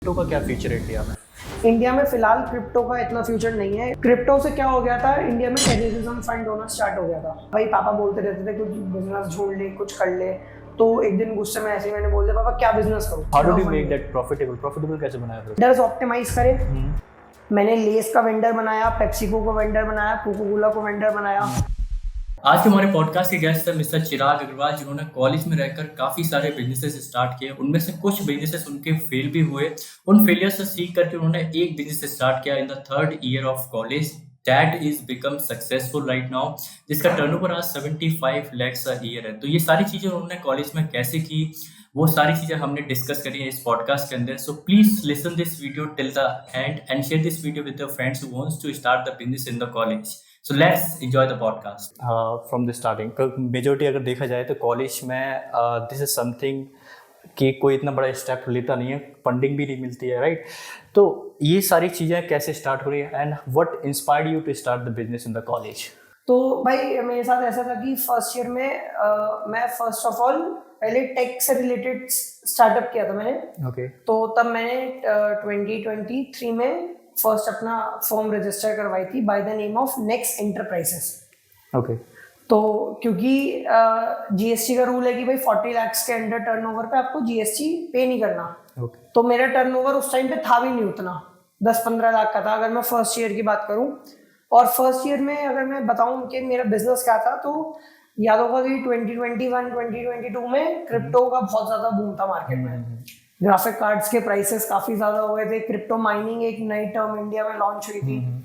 Crypto का क्या feature है इंडिया में? इंडिया में फिलहाल क्रिप्टो का इतना फ्यूचर नहीं है। क्रिप्टो से क्या हो गया था, इंडिया में टेररिज्म फंड होना स्टार्ट हो गया था। भाई पापा बोलते रहते थे कुछ बिजनेस ढूंढ ले, कुछ कर ले। तो एक दिन गुस्से में ऐसे ही मैंने बोल दिया, पापा क्या बिजनेस करूं? How did you make that profitable? Profitable कैसे बनाया फिर? वेंडर्स ऑप्टिमाइज करे। मैंने लेस का वेंडर बनाया, पेप्सिको को वेंडर बनाया, कोका कोला को वेंडर बनाया। आज के हमारे पॉडकास्ट के गेस्ट है मिस्टर चिराग अग्रवाल, जिन्होंने कॉलेज में रहकर काफ़ी सारे बिजनेसेस स्टार्ट किए। उनमें से कुछ बिजनेसेस उनके फेल भी हुए। उन फेलियर से सीख करके उन्होंने एक बिजनेस स्टार्ट किया in the third year of college that is become successful right now, जिसका टर्नओवर आज 75 lakhs अ ईयर है। तो ये सारी चीज़ें उन्होंने कॉलेज में कैसे की, वो सारी चीज़ें हमने डिस्कस करी है इस पॉडकास्ट के अंदर। So please listen this video till the end and share this video with your friends who wants to start the business in the college. So let's enjoy the podcast. From the starting majority अगर देखा जाए तो college में this is something कि कोई इतना बड़ा step लेता नहीं है, फंडिंग भी नहीं मिलती है, राइट? तो ये सारी चीज़ें कैसे स्टार्ट हो रही है and what inspired you to start the business in the college? तो भाई मेरे साथ ऐसा था कि फर्स्ट ईयर में मैं फर्स्ट ऑफ ऑल पहले टेक से रिलेटेड स्टार्टअप किया था मैंने। ओके। तो तब मैंने 2023 में फर्स्ट अपना फॉर्म रजिस्टर करवाई थी by the name of next enterprises. Okay. तो क्योंकि जीएसटी का रूल है कि भाई 40 लाख के अंडर टर्नओवर पे आपको जीएसटी पे नहीं करना। ओके। तो मेरा टर्नओवर उस टाइम पे था भी नहीं उतना, 10-15 लाख का था अगर मैं फर्स्ट ईयर की बात करूं। और फर्स्ट ईयर में अगर मैं बताऊं कि मेरा बिजनेस क्या था, तो याद होगा कि 2021-2022 में क्रिप्टो का बहुत ज़्यादा बूम था मार्केट में। ग्राफिक कार्ड्स के प्राइसेस काफ़ी ज़्यादा हो गए थे। क्रिप्टो माइनिंग एक नई टर्म इंडिया में लॉन्च हुई थी।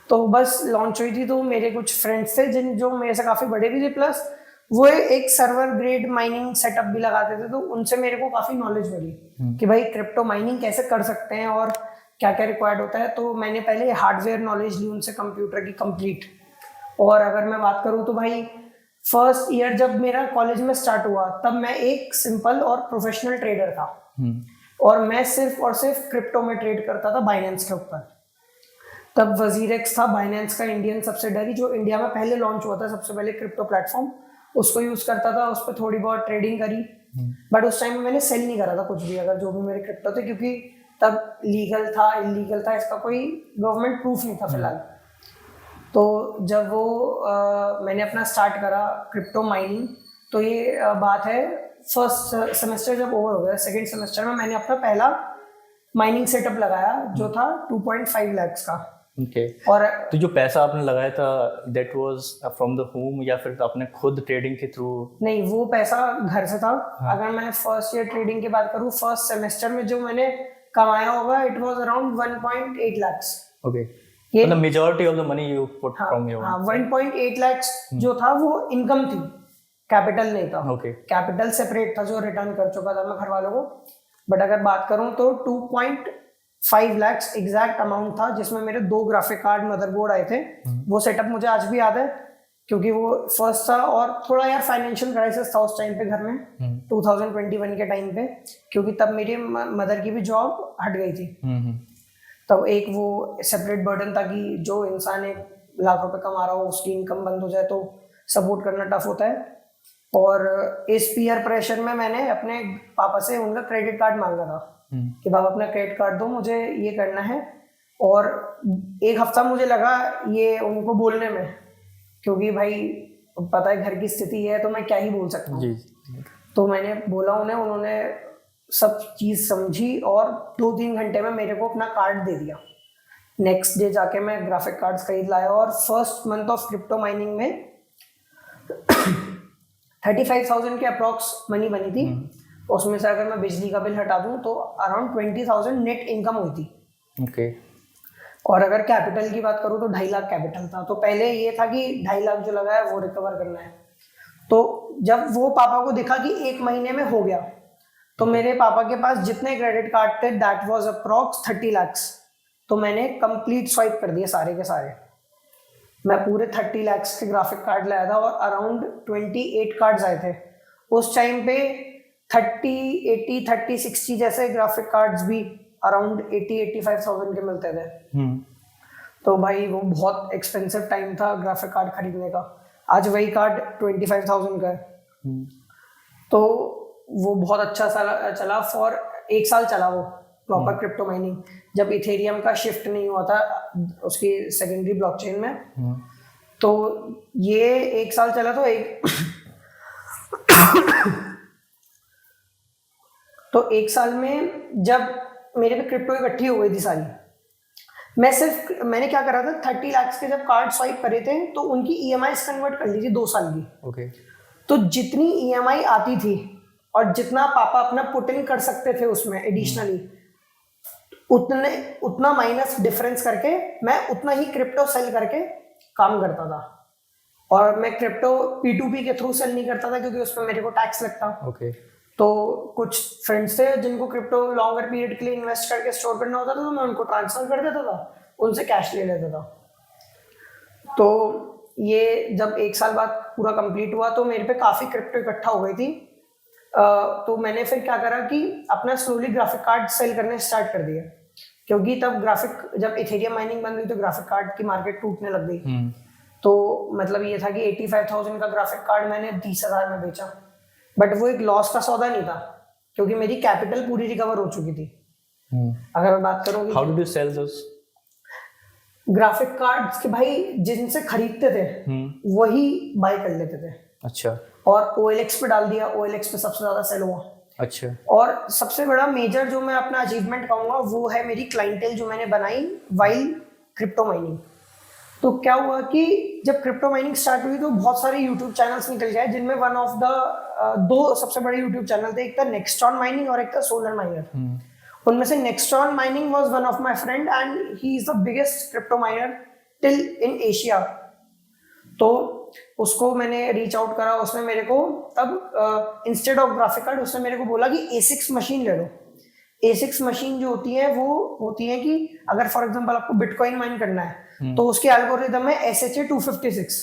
तो बस लॉन्च हुई थी, तो मेरे कुछ फ्रेंड्स थे जो मेरे से काफ़ी बड़े भी थे, प्लस वो एक सर्वर ग्रेड माइनिंग सेटअप भी लगाते थे। तो उनसे मेरे को काफ़ी नॉलेज मिली कि भाई क्रिप्टो माइनिंग कैसे कर सकते हैं और क्या क्या रिक्वायर्ड होता है। तो मैंने पहले हार्डवेयर नॉलेज ली उनसे, कंप्यूटर की कंप्लीट। और अगर मैं बात करूँ तो भाई फर्स्ट ईयर जब मेरा कॉलेज में स्टार्ट हुआ, तब मैं एक सिंपल और प्रोफेशनल ट्रेडर था। और मैं सिर्फ और सिर्फ क्रिप्टो में ट्रेड करता था बाइनेंस के ऊपर। तब वजीरेक्स था बाइनेंस का इंडियन सब्सिडरी, जो इंडिया में पहले लॉन्च हुआ था, सबसे पहले क्रिप्टो प्लेटफॉर्म। उसको यूज करता था, उस पर थोड़ी बहुत ट्रेडिंग करी। बट उस टाइम में मैंने सेल नहीं करा था कुछ भी, अगर जो भी मेरे क्रिप्टो थे, क्योंकि तब लीगल था इलीगल था इसका कोई गवर्नमेंट प्रूफ नहीं था फिलहाल। तो जब वो मैंने अपना स्टार्ट करा क्रिप्टो माइनिंग, तो ये बात है फर्स्ट सेमेस्टर जब ओवर हो गया, सेकेंड सेमेस्टर में मैंने अपना पहला माइनिंग सेटअप लगाया जो था 2.5 लाख का। ओके। और तो जो पैसा आपने लगाया था that was from the home या फिर आपने खुद ट्रेडिंग के थ्रू? नहीं, वो पैसा घर से था। अगर मैं फर्स्ट ईयर ट्रेडिंग की बात करूँ, फर्स्ट सेमेस्टर में जो मैंने कमाया होगा it was around 1.8 lakh. Okay. तो the majority of the money you put from your? हाँ, 1.8 लाख जो था वो इनकम थी, कैपिटल नहीं था। ओके। कैपिटल सेपरेट था जो रिटर्न कर चुका था मैं घर वालों को। बट अगर बात करूं तो 2.5 लाख एग्जैक्ट अमाउंट था, जिसमें मेरे 2 ग्राफिक कार्ड मदरबोर्ड आए थे। वो सेटअप मुझे आज भी याद है, क्योंकि वो फर्स्ट था। और थोड़ा यार फाइनेंशियल क्राइसिस था उस टाइम पे घर में, 2021 के टाइम पे, क्योंकि तब मेरी मदर की भी जॉब हट गई थी। तब एक वो सेपरेट बर्डन था कि जो इंसान 1 लाख रुपए कमा रहा हो, उसकी इनकम बंद हो जाए तो सपोर्ट करना टफ होता है। और इस पीयर प्रेशर में मैंने अपने पापा से उनका क्रेडिट कार्ड मांगा था कि पापा अपना क्रेडिट कार्ड दो, मुझे ये करना है। और 1 हफ्ता मुझे लगा ये उनको बोलने में, क्योंकि भाई पता है घर की स्थिति है, तो मैं क्या ही बोल सकता हूँ। तो मैंने बोला उन्हें, उन्होंने सब चीज़ समझी और 2-3 घंटे में मेरे को अपना कार्ड दे दिया। नेक्स्ट डे जाके मैं ग्राफिक कार्ड्स खरीद लाया। और first month of crypto mining में 35,000 के अप्रॉक्स मनी बनी थी। उसमें से अगर मैं बिजली का बिल हटा दूं तो अराउंड 20,000 नेट इनकम हुई थी। ओके। और अगर कैपिटल की बात करूं तो 2.5 लाख कैपिटल था। तो पहले ये था कि 2.5 लाख जो लगा है वो रिकवर करना है। तो जब वो पापा को दिखा कि 1 महीने में हो गया, तो मेरे पापा के पास जितने क्रेडिट कार्ड थे दैट वाज अप्रॉक्स 30 लाख। तो मैंने कंप्लीट स्वाइप कर दिए सारे के सारे। मैं पूरे 30 लाख के ग्राफिक कार्ड लाया था और अराउंड 28 कार्ड्स आए थे उस टाइम पे। 30, 80, 30, 60 जैसे ग्राफिक कार्ड्स भी अराउंड 80-85,000 के मिलते थे। तो भाई वो बहुत एक्सपेंसिव टाइम था ग्राफिक कार्ड खरीदने का। आज वही कार्ड 25,000 का है। तो वो बहुत अच्छा चला फॉर 1 साल चला वो। प्रॉपर क्रिप्टो माइनिंग, जब इथेरियम का शिफ्ट नहीं हुआ था उसकी सेकेंडरी ब्लॉकचेन में। तो ये 1 साल चला, तो 1 साल में जब मेरे पे क्रिप्टो इकट्ठी हो गई थी सारी, मैंने क्या करा था, 30 लाख के जब कार्ड स्वाइप करे थे तो उनकी ईएमआई कन्वर्ट कर ली थी 2 साल की। ओके। तो जितनी ईएमआई आती थी और जितना पापा अपना पुट इन कर सकते थे उसमें एडिशनली, उतना माइनस डिफरेंस करके मैं उतना ही क्रिप्टो सेल करके काम करता था। और मैं क्रिप्टो P2P के थ्रू सेल नहीं करता था क्योंकि उसमें मेरे को टैक्स लगता। ओके। तो कुछ फ्रेंड्स थे जिनको क्रिप्टो लॉन्गर पीरियड के लिए इन्वेस्ट करके स्टोर करना होता था, तो मैं उनको ट्रांसफर कर देता था, उनसे कैश ले लेता था। तो ये जब 1 साल बाद पूरा कंप्लीट हुआ तो मेरे पे काफ़ी क्रिप्टो इकट्ठा हो गई थी। तो मैंने फिर क्या करा कि अपना स्लोली ग्राफिक कार्ड सेल करने स्टार्ट कर दिया, क्योंकि तब जब इथेरियम माइनिंग बंद हुई तो ग्राफिक कार्ड की मार्केट टूटने लग गई। तो मतलब ये था कि 85,000 का ग्राफिक कार्ड मैंने 30,000 में बेचा, बट वो एक लॉस का सौदा नहीं था क्योंकि मेरी कैपिटल पूरी रिकवर हो चुकी थी। अगर मैं बात करूँ how did you sell those graphic cards के, भाई जिनसे खरीदते थे वही बाय कर लेते थे। अच्छा। और OLX पे डाल दिया, OLX पे सबसे ज्यादा सेल हुआ। अच्छा। और सबसे बड़ा मेजर जो मैं अपना अचीवमेंट कहूंगा वो है मेरी क्लाइंटेल जो मैंने बनाई वाइल क्रिप्टो माइनिंग। तो क्या हुआ कि जब क्रिप्टो माइनिंग स्टार्ट हुई तो बहुत सारे यूट्यूब चैनल्स निकल गए, जिनमें वन ऑफ द 2 सबसे बड़े यूट्यूब चैनल थे, एक था नेक्स्ट्रॉन माइनिंग और एक था सोलर माइनर। उनमें से Nextron mining was one of my friend and he is the biggest crypto miner till in Asia. तो उसको मैंने रीच आउट करा, उसने मेरे को तब इंस्टेड ऑफ ग्राफिक कार्ड उसने मेरे को बोला कि A6 मशीन ले लो। A6 मशीन जो होती है वो होती है कि अगर फॉर एग्जांपल आपको बिटकॉइन माइन करना है तो उसके एल्गोरिदम है SHA-256,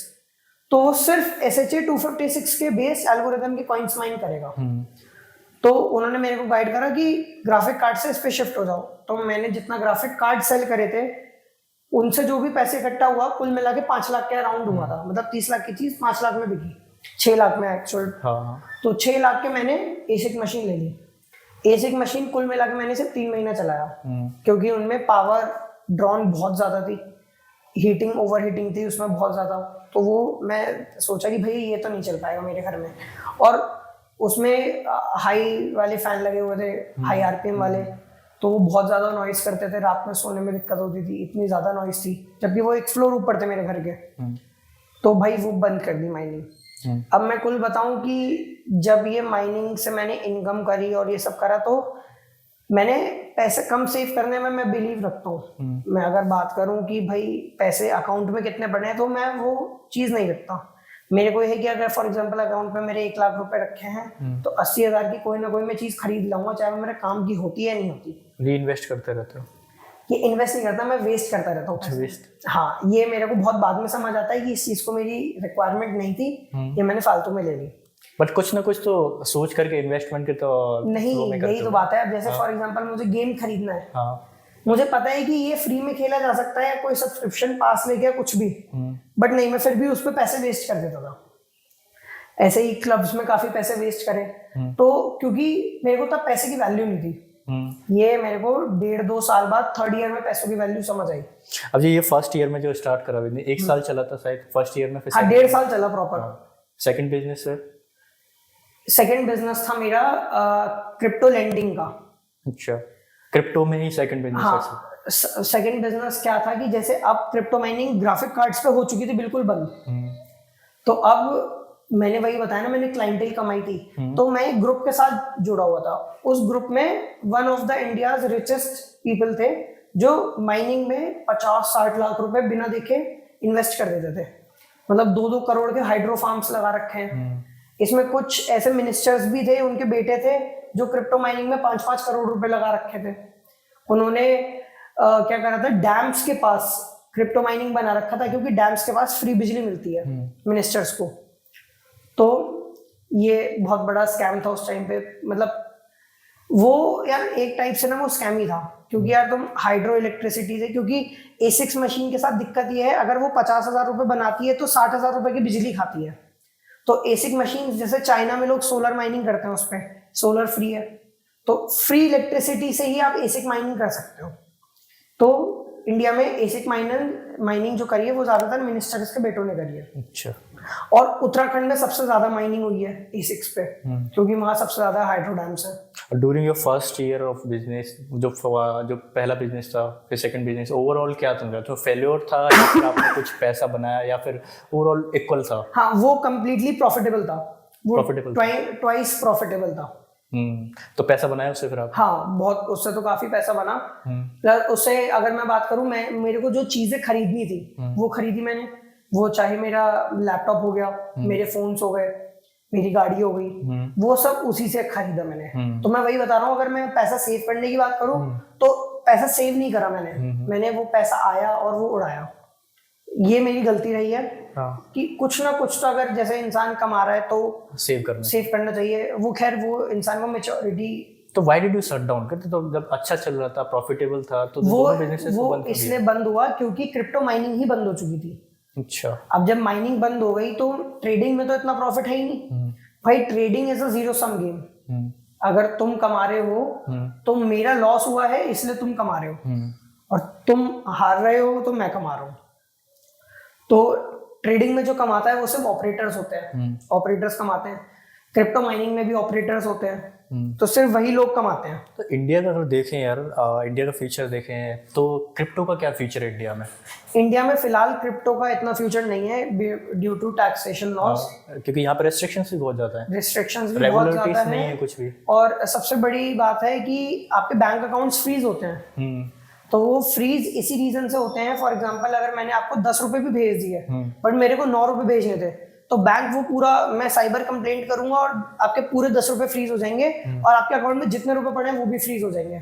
तो वो सिर्फ SHA-256 के बेस एल्गोरिदम के कॉइन्स माइन करेगा। तो उन्होंने मेरे को गाइड करा कि ग्राफिक कार्ड से इस पे शिफ्ट हो जाओ। तो मैंने जितना ग्राफिक कार्ड सेल करे थे उनसे जो भी पैसे इकट्ठा हुआ कुल मिला के 5 लाख के अराउंड हुआ था। मतलब 30 लाख की चीज 5 लाख में बिकी, 6 लाख में एक्चुअल। तो 6 लाख के मैंने ASIC मशीन ले ली। ASIC मशीन कुल मिला के मैंने सिर्फ 3 महीना चलाया क्योंकि उनमें पावर ड्रॉन बहुत ज्यादा थी, हीटिंग ओवर हीटिंग थी उसमें बहुत ज्यादा। तो वो मैं सोचा कि भाई ये तो नहीं चल पाएगा मेरे घर में। और उसमें हाई वाले फैन लगे हुए थे, हाई RPM वाले, तो वो बहुत ज़्यादा नॉइस करते थे, रात में सोने में दिक्कत होती थी, इतनी ज़्यादा नॉइस थी, जबकि वो 1 फ्लोर ऊपर थे मेरे घर के। तो भाई वो बंद कर दी माइनिंग। अब मैं कुल बताऊं कि जब ये माइनिंग से मैंने इनकम करी और ये सब करा तो मैंने पैसे कम सेव करने में मैं बिलीव रखता हूँ। मैं अगर बात करूं कि भाई पैसे अकाउंट में कितने पड़े हैं तो मैं वो चीज़ नहीं रखता। मेरे को है कि अगर फॉर एग्जांपल अकाउंट पे मेरे 1 लाख रुपए रखे हैं तो 80,000 की कोई ना कोई मैं चीज़ खरीद लाऊंगा, चाहे वो मेरे काम की होती है नहीं होती। रीइन्वेस्ट करते रहते हो? ये इन्वेस्ट नहीं करता, मैं वेस्ट करता रहता हूँ। वेस्ट? हाँ, ये मेरे को बहुत बाद में समझ आता है कि इस चीज़ को मेरी रिक्वायरमेंट नहीं थी, ये मैंने फालतू में ले ली। बट कुछ ना कुछ तो सोच करके इन्वेस्टमेंट के तो नहीं, यही तो बात है। अब जैसे फॉर एग्जांपल मुझे गेम खरीदना है, मुझे पता है कि ये फ्री में खेला जा सकता है या कोई सब्सक्रिप्शन पास लेके कुछ भी, बट नहीं, मैं फिर भी उस पर पैसे वेस्ट कर देता था। ऐसे ही क्लब्स में काफी पैसे वेस्ट करे, तो क्योंकि मेरे को तब पैसे की वैल्यू नहीं थी। ये मेरे को 1.5-2 साल बाद 3rd ईयर में पैसों की वैल्यू समझ आई। अब ये फर्स्ट ईयर में जो स्टार्ट करा 1 साल चला था शायद फर्स्ट ईयर में, फिर हाँ 1.5 साल चला proper. Second business sir? Second business था मेरा क्रिप्टो लेंडिंग का। अच्छा, क्रिप्टो में ही सेकंड बिजनेस? हाँ, सेकंड बिजनेस क्या था कि जैसे अब क्रिप्टो माइनिंग ग्राफिक कार्ड्स पे हो चुकी थी बिल्कुल बंद, तो अब मैंने वही बताया ना, मैंने क्लाइंटेल कमाई थी, तो मैं एक ग्रुप के साथ जुड़ा हुआ था। उस ग्रुप में one of the India's richest people थे जो माइनिंग में 50-60 लाख रुपए बिना देखे इन्वेस्ट कर देते थे। मतलब 2-2 करोड़ के हाइड्रो फार्म्स लगा रखे हैं। इसमें कुछ ऐसे मिनिस्टर्स भी थे, उनके बेटे थे जो क्रिप्टो माइनिंग में 5-5 करोड़ रुपए लगा रखे थे। उन्होंने क्या करा था, डैम्स के पास क्रिप्टो माइनिंग बना रखा था क्योंकि डैम्स के पास फ्री बिजली मिलती है मिनिस्टर्स को। तो ये बहुत बड़ा स्कैम था उस टाइम पे। मतलब वो यार एक टाइप से ना वो स्कैम ही था, क्योंकि यार तुम हाइड्रो इलेक्ट्रिसिटी से, क्योंकि A6 मशीन के साथ दिक्कत ये है, अगर वो 50,000 रुपए बनाती है तो 60,000 रुपए की बिजली खाती है। तो A6 मशीन, जैसे चाइना में लोग सोलर माइनिंग करते हैं, उस पर सोलर फ्री है, तो फ्री इलेक्ट्रिसिटी से ही आप एसिक माइनिंग कर सकते हो। तो इंडिया में एसिक माइनिंग जो करी है वो ज्यादातर मिनिस्टर्स के बेटों ने करी है। अच्छा। और उत्तराखंड में सबसे ज्यादा माइनिंग हुई है एसिक्स पे, क्योंकि वहाँ सबसे ज्यादा हाइड्रो डैम्स है। During your first year of business, जो पहला बिजनेस था, फिर सेकंड बिजनेस, ओवरऑल क्या था? तो फेल्योर था या फिर आपने कुछ पैसा बनाया या फिर ओवरऑल इक्वल था? हाँ, वो कंप्लीटली प्रॉफिटेबल था, वो Profitable ट्वाइस प्रॉफिटेबल था। तो पैसा बनाया उससे फिर आप? हाँ, बहुत, उससे तो काफी पैसा बना। प्लस उससे अगर मैं बात करूँ, मेरे को जो चीजें खरीदनी थी वो खरीदी मैंने। वो चाहे मेरा लैपटॉप हो गया, मेरे फोन्स हो गए, मेरी गाड़ी हो गई, वो सब उसी से खरीदा मैंने। तो मैं वही बता रहा हूँ, अगर मैं पैसा सेव करने की बात करूँ तो पैसा सेव नहीं करा मैंने वो पैसा आया और वो उड़ाया। ये मेरी गलती रही है। हाँ। कि कुछ ना कुछ तो अगर जैसे इंसान कमा रहा है तो सेव करना चाहिए। वो खैर वो इंसान को मैच्योरिटी। तो why did you shut down? करते तो जब अच्छा चल रहा था, प्रॉफिटेबल था, तो वो दोनों बिजनेसेस को बंद कर इसलिए दिया? बंद हुआ क्योंकि क्रिप्टो माइनिंग ही बंद हो चुकी थी। अच्छा। अब जब माइनिंग बंद हो गई तो ट्रेडिंग में तो इतना प्रॉफिट है ही नहीं भाई। Trading is a zero sum game. अगर तुम कमा रहे हो तो मेरा लॉस हुआ है इसलिए तुम कमा रहे हो, और तुम हार रहे हो तो मैं कमा रहा हूँ। तो ट्रेडिंग में जो कमाता है वो सिर्फ ऑपरेटर्स होते हैं, ऑपरेटर्स कमाते हैं। क्रिप्टो माइनिंग में भी ऑपरेटर्स होते हैं, तो सिर्फ वही लोग कमाते हैं। तो इंडिया का अगर देखें यार, इंडिया का फ्यूचर देखें तो क्रिप्टो का क्या फ्यूचर है इंडिया में? इंडिया में फिलहाल क्रिप्टो का इतना फ्यूचर नहीं है ड्यू टू टैक्सेशन लॉस, क्योंकि यहाँ पे रेस्ट्रिक्शंस भी बहुत ज्यादा है, रिस्ट्रिक्शंस भी बहुत रेगुलरिटीज ज्यादा नहीं है है कुछ भी। और सबसे बड़ी बात है कि आपके बैंक अकाउंट्स फ्रीज होते हैं। तो वो फ्रीज इसी रीजन से होते हैं। फॉर एग्जांपल, अगर मैंने आपको 10 रुपए भी भेज दिए बट मेरे को 9 रुपए भेजने थे, तो बैंक वो पूरा, मैं साइबर कंप्लेंट करूंगा और आपके पूरे 10 रुपए फ्रीज हो जाएंगे और आपके अकाउंट में जितने रुपए पड़े हैं वो भी फ्रीज हो जाएंगे।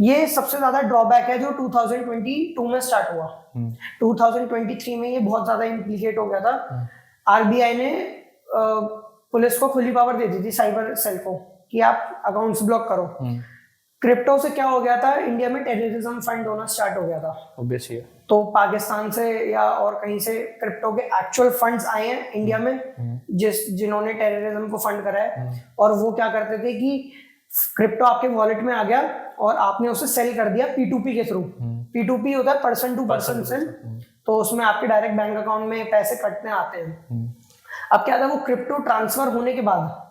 ये सबसे ज्यादा ड्रॉबैक है जो 2022 में स्टार्ट हुआ। 2023 में ये बहुत ज्यादा इम्प्लीकेट हो गया था। आरबीआई ने पुलिस को खुली पावर दे दी थी, साइबर सेल को, कि आप अकाउंट्स ब्लॉक करो। क्रिप्टो से क्या हो गया था, इंडिया में टेररिज्म फंड होना स्टार्ट हो गया था। ऑब्वियसली। तो पाकिस्तान से या और कहीं से क्रिप्टो के एक्चुअल फंड्स आए हैं इंडिया में, जिन्होंने टेररिज्म को फंड करा है। और वो क्या करते थे कि क्रिप्टो आपके वॉलेट में आ गया और आपने उसे सेल कर दिया P2P के थ्रू। P2P होता है पर्सन टू पर्सन सेल। तो उसमें आपके डायरेक्ट बैंक अकाउंट में पैसे कटने आते हैं। अब क्या था, वो क्रिप्टो ट्रांसफर होने के बाद,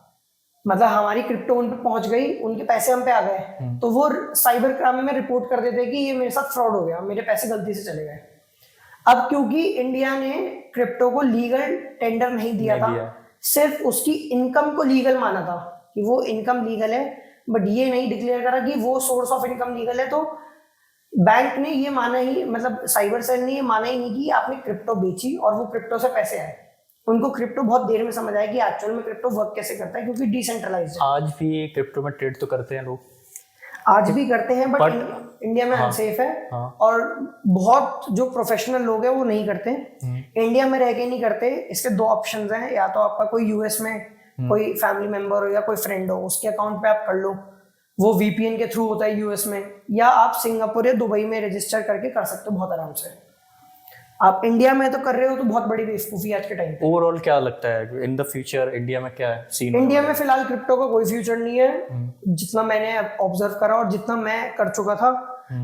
मतलब हमारी क्रिप्टो उन पे पहुंच गई, उनके पैसे हम पे आ गए, तो वो साइबर क्राइम में रिपोर्ट कर देते कि ये मेरे साथ फ्रॉड हो गया, मेरे पैसे गलती से चले गए। अब क्योंकि इंडिया ने क्रिप्टो को लीगल टेंडर नहीं दिया था, सिर्फ उसकी इनकम को लीगल माना था कि वो इनकम लीगल है, बट ये नहीं डिक्लेयर करा कि वो सोर्स ऑफ इनकम लीगल है। तो बैंक ने ये माना ही, मतलब साइबर सेल ने ये माना ही नहीं कि आपने क्रिप्टो बेची और वो क्रिप्टो से पैसे आए। उनको क्रिप्टो बहुत देर में समझ आया कि एक्चुअल में क्रिप्टो वर्क कैसे करता है, क्योंकि डिसेंट्रलाइज्ड है। आज भी क्रिप्टो में ट्रेड तो करते हैं लोग, आज भी करते हैं, बट इंडिया में अनसेफ है। और बहुत जो प्रोफेशनल लोग हैं वो नहीं करते, इंडिया में रह के नहीं करते। इसके दो ऑप्शंस हैं, या तो आपका कोई यूएस में कोई फैमिली मेंबर हो या कोई फ्रेंड हो, उसके अकाउंट पे आप कर लो, वो वीपीएन के थ्रू होता है यूएस में, या आप सिंगापुर या दुबई में रजिस्टर करके कर सकते हो बहुत आराम से। आप इंडिया में तो कर रहे हो तो बहुत बड़ी बेवकूफी आज के टाइम पे। ओवरऑल क्या लगता है इन द फ्यूचर इंडिया में क्या है सीन? इंडिया में फिलहाल क्रिप्टो का कोई फ्यूचर नहीं है, जितना मैंने ऑब्जर्व करा और जितना मैं कर चुका था।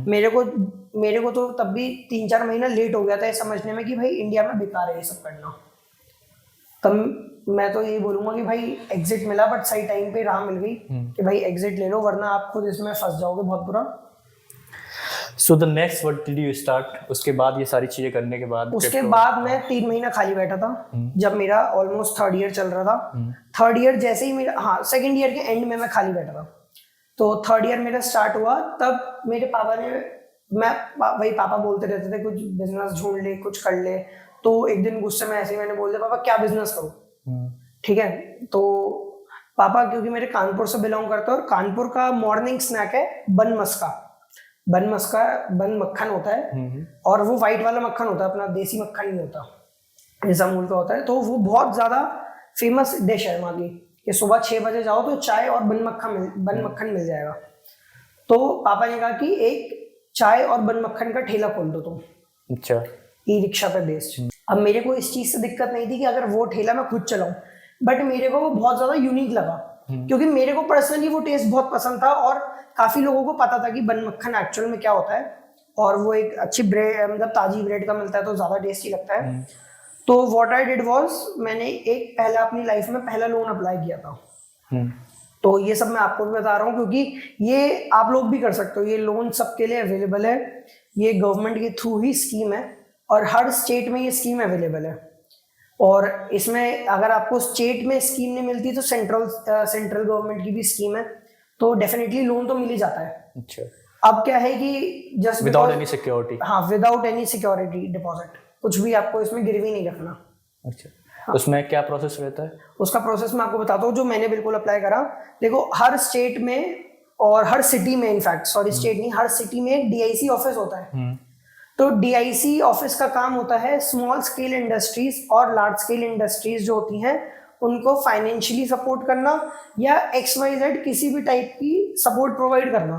मेरे को तो तब भी 3-4 महीना लेट हो गया था ये समझने में कि भाई इंडिया में बेकार है ये सब करना। तब मैं तो यही बोलूंगा कि भाई एग्जिट मिला, बट सही टाइम पे राह मिल गई कि भाई एग्जिट ले लो, वरना आप खुद इसमें फंस जाओगे बहुत बुरा। So the next what did you start? उसके बाद ये सारी चीजें करने के बाद? उसके बाद मैं 3 महीना खाली बैठा था, जब मेरा ऑलमोस्ट 3rd ईयर चल रहा था। 3rd ईयर जैसे ही मेरा, हाँ 2nd ईयर के एंड में मैं खाली बैठा था, तो 3rd ईयर मेरा स्टार्ट हुआ। तब मेरे पापा ने, वही पापा बोलते रहते थे कुछ बिजनेस ढूंढ ले, कुछ कर ले। तो एक दिन गुस्से में ऐसे ही मैंने बोल दिया, पापा क्या बिजनेस करूँ? ठीक है, तो पापा क्योंकि मेरे कानपुर से बिलोंग करते हैं और कानपुर का मॉर्निंग स्नैक है बन मस्का। बन मक्खन होता है, और वो व्हाइट वाला मक्खन होता है, अपना देसी मक्खन नहीं होता, जैसा अमूल का होता है। तो वो बहुत ज्यादा फेमस डिश है वहाँ की, कि सुबह 6 बजे जाओ तो चाय और बन मक्खन मिल जाएगा। तो पापा ने कहा कि एक चाय और बन मक्खन का ठेला खोल दो तुम। अच्छा। ई रिक्शा पे बेस्ड। अब मेरे को इस चीज से दिक्कत नहीं थी कि अगर वो ठेला मैं खुद चलाऊं, बट मेरे को वो बहुत ज्यादा यूनिक लगा क्योंकि मेरे को पर्सनली वो टेस्ट बहुत पसंद था और काफी लोगों को पता था कि बन मक्खन एक्चुअल में क्या होता है, और वो एक अच्छी ब्रेड मतलब ताजी ब्रेड का मिलता है तो ज्यादा टेस्टी लगता है। तो व्हाट आई डिड वाज, मैंने एक पहला अपनी लाइफ में पहला लोन अप्लाई किया था। तो ये सब मैं आपको भी बता रहा हूँ क्योंकि ये आप लोग भी कर सकते हो, ये लोन सबके लिए अवेलेबल है, ये गवर्नमेंट के थ्रू ही स्कीम है और हर स्टेट में ये स्कीम अवेलेबल है। और इसमें अगर आपको स्टेट में स्कीम नहीं मिलती तो सेंट्रल गवर्नमेंट की भी स्कीम है, तो डेफिनेटली लोन तो मिल ही जाता है। अच्छा, अब क्या है कि जस्ट विदाउट एनी सिक्योरिटी। हाँ, विदाउट एनी सिक्योरिटी डिपॉजिट, कुछ भी आपको इसमें गिरवी नहीं रखना। अच्छा, उसमें क्या प्रोसेस रहता है? उसका प्रोसेस मैं आपको बताता हूँ जो मैंने बिल्कुल अप्लाई करा। देखो, हर स्टेट में और हर सिटी में, इनफैक्ट सॉरी स्टेट नहीं, हर सिटी में एक डीआईसी ऑफिस होता है। तो डीआईसी ऑफिस का काम होता है स्मॉल स्केल इंडस्ट्रीज और लार्ज स्केल इंडस्ट्रीज जो होती हैं उनको फाइनेंशियली सपोर्ट करना या XYZ किसी भी टाइप की सपोर्ट प्रोवाइड करना।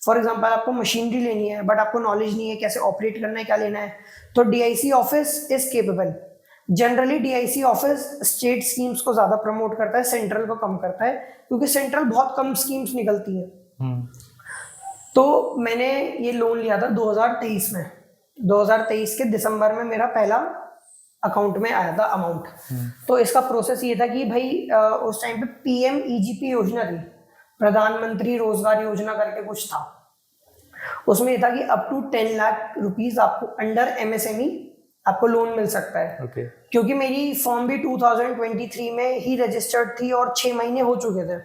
फॉर एग्जांपल, आपको मशीनरी लेनी है बट आपको नॉलेज नहीं है कैसे ऑपरेट करना है, क्या लेना है, तो DIC office is capable. Generally DIC office state schemes को ज्यादा प्रमोट करता है, सेंट्रल को कम करता है, क्योंकि सेंट्रल बहुत कम स्कीम्स निकलती है। तो मैंने ये लोन लिया था 2023 में। 2023 के दिसंबर में मेरा पहला अकाउंट में आया था अमाउंट। तो इसका प्रोसेस ये था कि भाई उस टाइम पे PMEGP योजना थी, प्रधानमंत्री रोजगार योजना करके कुछ था। उसमें ये था कि अप टू 10 लाख रुपीज आपको अंडर MSME आपको लोन मिल सकता है। Okay. क्योंकि मेरी फॉर्म भी 2023 में ही रजिस्टर्ड थी और 6 महीने हो चुके थे।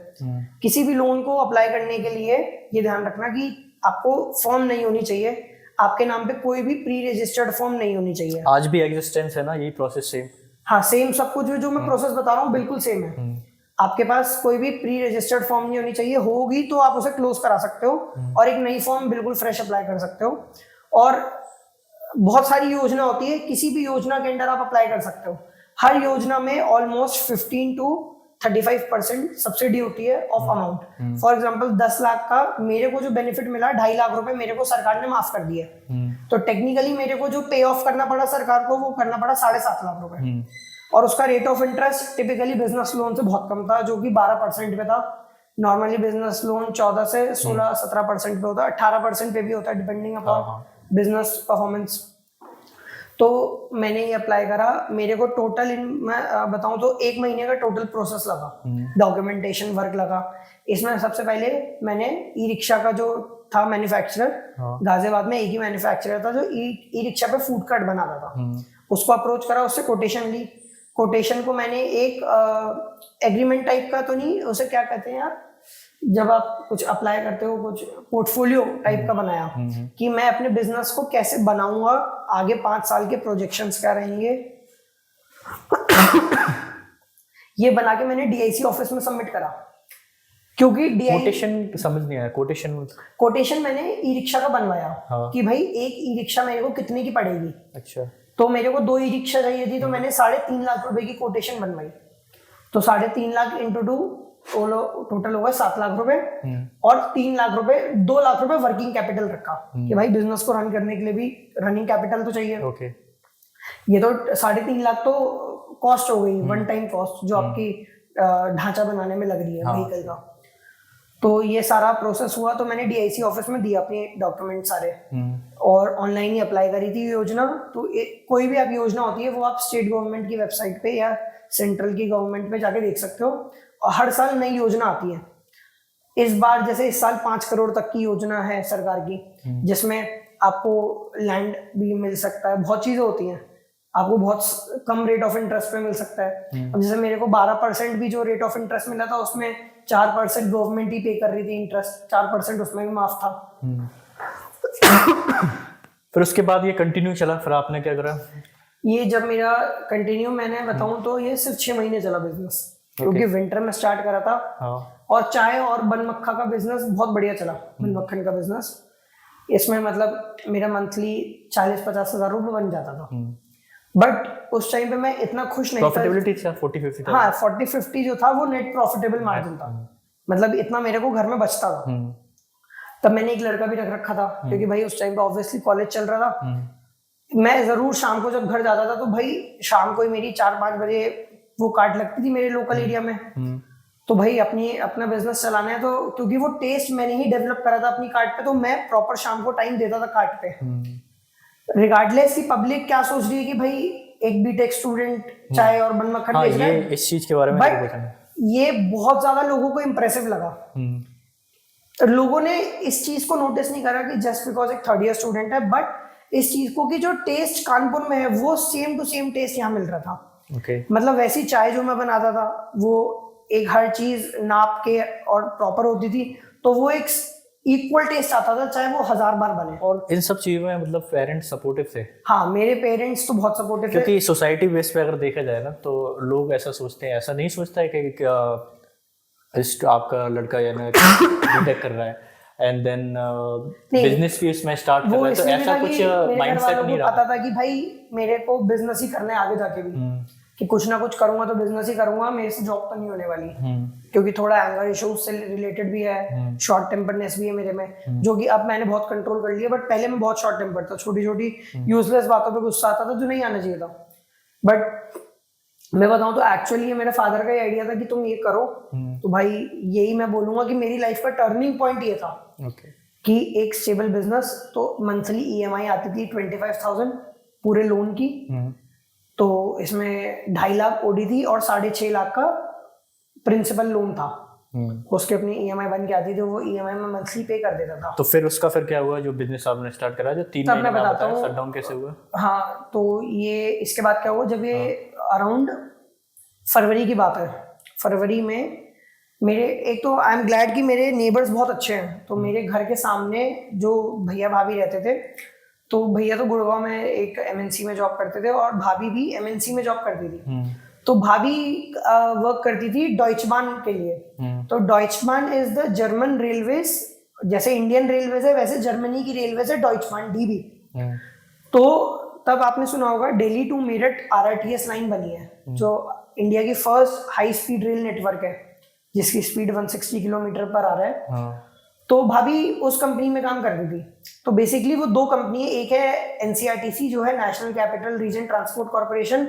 किसी भी लोन को अप्लाई करने के लिए ये ध्यान रखना कि आपको फॉर्म नहीं होनी चाहिए, आपके नाम पे कोई भी प्री रजिस्टर्ड फॉर्म नहीं होनी चाहिए। आज भी एग्जिस्टेंस है ना यही प्रोसेस सेम? हाँ, सेम सब कुछ जो मैं प्रोसेस बता रहा हूँ बिल्कुल सेम है। आपके पास कोई भी प्री रजिस्टर्ड फॉर्म नहीं होनी चाहिए, होगी तो आप उसे क्लोज करा सकते हो और एक नई फॉर्म बिल्कुल फ्रेश अप्लाई कर सकते हो। और बहुत सारी योजना होती है, किसी भी योजना के अंडर आप अप्लाई कर सकते हो। हर योजना में ऑलमोस्ट 15 to 35% सब्सिडी होती है of amount. For example 10 lakh का मेरे को जो बेनिफिट मिला, 2.5 लाख रुपए मेरे को सरकार ने माफ कर दिए। तो टेक्निकली मेरे को जो पे ऑफ करना पड़ा सरकार को वो करना पड़ा 7.5 लाख रुपए। और उसका rate of interest typically business loan से बहुत कम था, जो कि 12% पे था। नॉर्मली बिजनेस लोन 14 से 16-17% पे होता है, 18% पे भी होता है डिपेंडिंग अपॉन बिजनेस परफॉर्मेंस। तो मैंने ये अप्लाई करा। मेरे को टोटल मैं बताऊं तो 1 महीने का टोटल प्रोसेस लगा, डॉक्यूमेंटेशन वर्क लगा। इसमें सबसे पहले मैंने ई रिक्शा का जो था मैन्युफैक्चरर, गाजियाबाद में एक ही मैन्युफैक्चरर था जो ई रिक्शा पे फूड कार्ट बनाता था, उसको अप्रोच करा, उससे कोटेशन ली। कोटेशन को मैंने एक एग्रीमेंट टाइप का तो नहीं, उसे क्या कहते हैं यार, जब आप कुछ अप्लाई करते हो, कुछ पोर्टफोलियो टाइप का बनाया कि मैं अपने बिजनेस को कैसे बनाऊंगा, आगे 5 साल के प्रोजेक्शंस क्या रहेंगे। ये बना के मैंने डीआईसी ऑफिस में सबमिट करा। क्योंकि कोटेशन समझ नहीं आया। कोटेशन मैंने ई रिक्शा का बनवाया। कि भाई एक ई रिक्शा मेरे को कितने की पड़ेगी। अच्छा। तो मेरे को 2 ई रिक्शा चाहिए थी, तो मैंने 3.5 लाख रुपए की कोटेशन बनवाई। तो 3.5 लाख इंटू 2 टोटल होगा 7 लाख रुपए। और 3 लाख रुपए, 2 लाख रुपए वर्किंग कैपिटल रखा कि भाई बिजनेस को रन करने के लिए भी रनिंग कैपिटल तो चाहिए। ओके। ये तो 3.5 लाख तो कॉस्ट हो गई, वन टाइम कॉस्ट जो आपकी ढांचा बनाने में लग रही है व्हीकल का। तो ये सारा प्रोसेस हुआ, तो मैंने डीआईसी ऑफिस में दिया अपने डॉक्यूमेंट सारे, और ऑनलाइन ही अप्लाई करी थी योजना। तो कोई भी आप योजना होती है वो आप स्टेट गवर्नमेंट की वेबसाइट पे या सेंट्रल की गवर्नमेंट पे जाके देख सकते हो, और हर साल नई योजना आती है। इस बार जैसे इस साल 5 करोड़ तक की योजना है सरकार की, जिसमें आपको लैंड भी मिल सकता है, बहुत चीजें होती हैं, आपको बहुत कम रेट ऑफ इंटरेस्ट पे मिल सकता है। अब जैसे मेरे को 12% भी जो रेट ऑफ इंटरेस्ट मिला था उसमें 4% गवर्नमेंट ही पे कर रही थी इंटरेस्ट, 4% उसमें भी माफ था। फिर उसके बाद ये कंटिन्यू चला, फिर आपने क्या करा? ये जब मेरा कंटिन्यू, मैंने बताऊं तो ये सिर्फ 6 महीने चला बिजनेस, क्योंकि विंटर में स्टार्ट करा था। और चाय और बन मक्खा का बिजनेस बहुत बढ़िया चला। बन मक्खन का बिजनेस, इसमें मतलब मेरा मंथली 40-50 हज़ार रुपये बन जाता था। बट उस टाइम पे मैं इतना खुश नहीं था। प्रॉफिटेबिलिटी था 40-50? हाँ, 40-50 जो था वो नेट प्रॉफिटेबल मार्जिन था, मतलब इतना मेरे को घर में बचता था। तब मैंने एक लड़का भी रख रखा था, क्योंकि भाई उस टाइम पे ऑब्वियसली कॉलेज चल रहा था। मैं जरूर शाम को जब घर जाता था तो भाई शाम को ही मेरी 4-5 बजे वो कार्ट लगती थी मेरे लोकल एरिया में। तो भाई अपना बिजनेस चलाना है, तो क्योंकि वो टेस्ट मैंने ही डेवलप करा था अपनी कार्ट पे, तो मैं प्रॉपर शाम को टाइम देता था कार्ट पे, रिगार्डलेस की पब्लिक क्या सोच रही है कि भाई एक बीटेक स्टूडेंट चाय और बन मक्खन हाँ, बेच रहा ये है। इस चीज के बारे में मेरे को बट बताना। ये बहुत ज्यादा लोगों को इम्प्रेसिव लगा। लोगों ने इस चीज को नोटिस नहीं करा कि जस्ट बिकॉज एक थर्ड ईयर स्टूडेंट है, बट इस चीज को कि जो टेस्ट कानपुर में है वो सेम टू सेम टेस्ट यहाँ मिल रहा था। ओके। मतलब वैसी चाय जो मैं बनाता था वो एक हर चीज नाप के और प्रॉपर होती थी, तो वो एक इक्वल टेस्ट आता था चाहे वो 1000 बार बने। और इन सब चीजों में मतलब पेरेंट्स सपोर्टिव थे? हाँ, मेरे पेरेंट्स तो बहुत सपोर्टिव थे। क्योंकि सोसाइटी बेस पे अगर देखा जाए ना, तो लोग ऐसा सोचते हैं, ऐसा नहीं सोचता है कि आपका लड़का या ना बीटेक कर रहा है एंड देन बिजनेस भी इसमें स्टार्ट कर वो रहा है, तो इसलिए भी ऐसा था कुछ कि मेरे घर माइंडसेट वालों नहीं को रहा। पता था कि भाई मेरे को बिजनेस ही करना है आगे जाके भी, कि कुछ ना कुछ करूंगा तो बिजनेस ही करूंगा, मेरे से जॉब तो नहीं होने वाली। क्योंकि थोड़ा एंगर इश्यूज से रिलेटेड भी है, शॉर्ट टेम्परनेस भी है मेरे में, जो कि अब मैंने बहुत कंट्रोल कर लिया, बट पहले मैं बहुत शॉर्ट टेम्पर था, छोटी छोटी यूजलेस बातों पे गुस्सा आता था जो नहीं आना चाहिए था। बट मैं बताऊं तो एक्चुअली मेरे फादर का ही आइडिया था कि तुम ये करो, तो भाई यही मैं बोलूंगा कि मेरी लाइफ का टर्निंग पॉइंट ये था कि एक स्टेबल बिजनेस, तो मंथली ईएमआई आती थी 25,000 पूरे लोन की, तो इसमें 2.5 लाख ओडी थी और 6.5 लाख का प्रिंसिपल लोन था। उसके अपनी ईएमआई बन के आती थी, वो ईएमआई में मंथली पे कर देता था। तो फिर उसका फिर क्या हुआ जो बिजनेस आपने स्टार्ट करा, जो 3 महीने में बताया, शट डाउन कैसे हुआ? हाँ, तो ये इसके बाद क्या हुआ, जब ये अराउंड फरवरी की बात है, फरवरी में मेरे एक तो आई एम ग्लैड कि मेरे नेबर्स बहुत अच्छे हैं, तो मेरे घर के सामने जो भैया भाभी रहते थे, तो भैया तो गुड़गांव में एक एमएनसी में जॉब करते थे और भाभी भी एमएनसी में जॉब करती थी। तो भाभी वर्क करती थी डॉइचबान के लिए। तो डॉइचबान इज द जर्मन रेलवेज, जैसे इंडियन रेलवेज है वैसे जर्मनी की रेलवेज है डॉइचबान, डीबी। तो तब आपने सुना होगा Delhi to Meerut RRTS line बनी है, जो इंडिया की first high speed rail network है, जिसकी स्पीड 160 किलोमीटर पर आ रहा है। तो भाभी उस कंपनी में काम करती थी। तो बेसिकली वो दो कंपनी है, एक है एनसीआरटीसी जो है national capital region transport corporation,